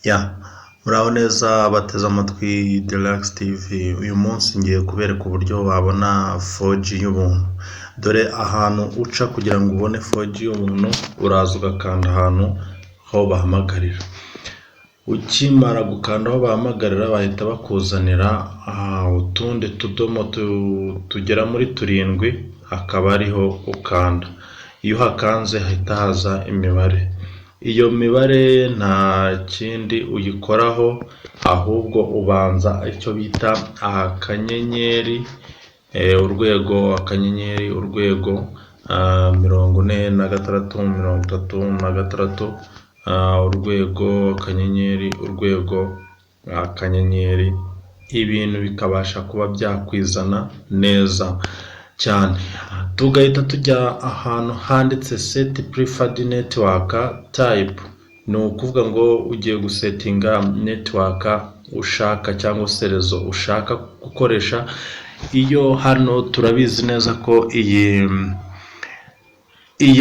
Ya, muraho neza bateze amatwi Deluxe TV. Uyu munsi ngiye kubereka uburyo wabona 4G y'ubuntu. Dore ahantu uca kugira ngo ubone 4G y'ubuntu, uraza ugakanda ahantu aho bahamagarira. Ukimara gukanda aho bahamagarira bahita bakuzanira utundi tudomo tugera muri 7, hakaba ariho ukanda. Iyo hakanze hahita haza imibare. Iyo mibare nta kindi uyikoraho, ahubwo ubanza icyo bita akanyenyeri urwego 46 urwego akanyenyeri, ibintu bikabasha kuba byakwizana neza cyane. Tugahita tujya ahantu handitse set preferred network type. Ni ukuvuga ngo ugiye gusetinga network ushaka cyangwa se rezo ushaka gukoresha. Iyo hano turabizi neza ko iyi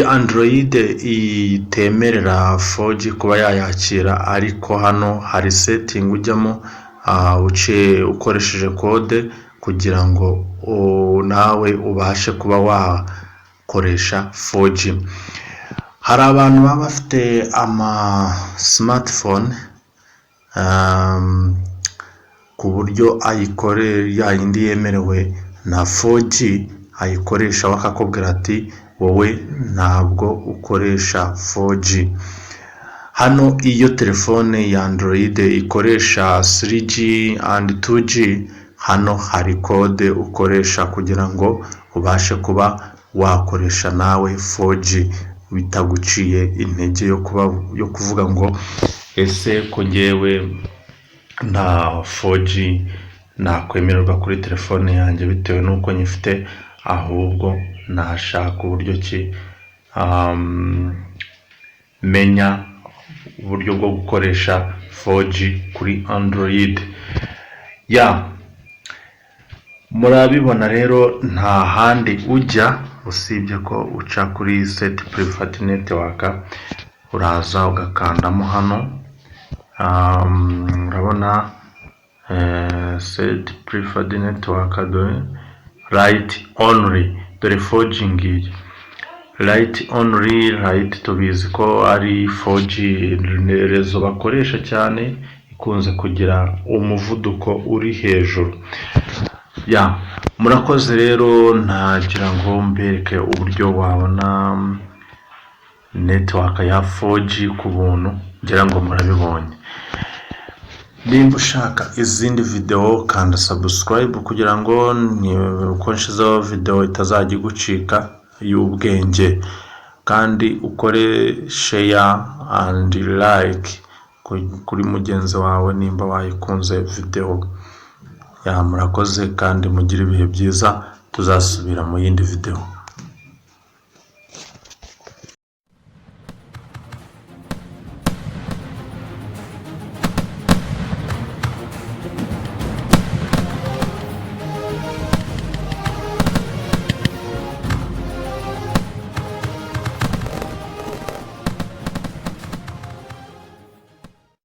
Android itemerera 4G kuba yayakira, ariko hano hari setting ujyamo ukoresheje code kugira ngo nawe ubashe kuba wakoresha 4G. Hari abantu baba bafite smartphone ku buryo yayindi yemerewe na 4G ayikoresha, bakakubwira ati wowe ntabwo ukoresha 4G. Hano iyo telefone ya Android ikoresha 3G and 2G, hano hari code ukoresha kugira ngo ubashe kuba wakoresha nawe 4G bitaguciye intege yo kuvuga ngo ese ko ngewe nta 4G nakwemererwa kuri telefone yanjye bitewe n'uko nyifite, ahubwo nashaka uburyo ki menya uburyo bwo gukoresha 4G kuri Android. Murabibona rero, nta handi ujya usibye ko uca kuri set preferred network, uraza ugakandamo hano. Urabona set preferred network right only, dore 4G ngiyi right only. Right tubizi ko ari 4G rezo bakoresha cyane, ikunze kugira umuvuduko uri hejuru. Murakoze rero, nagira ngo mbereke uburyo wabona network ya 4G ku buntu, ngira ngo murabibonye. Nimba ushaka izindi video, kanda subscribe kugira ngo uko nshizeho video itazajya igucika y'ubwenge, kandi ukore share and like kuri mugenzi wawe nimba wayikunze video. Murakoze kandi mugire ibihe byiza, tuzasubira mu yindi video.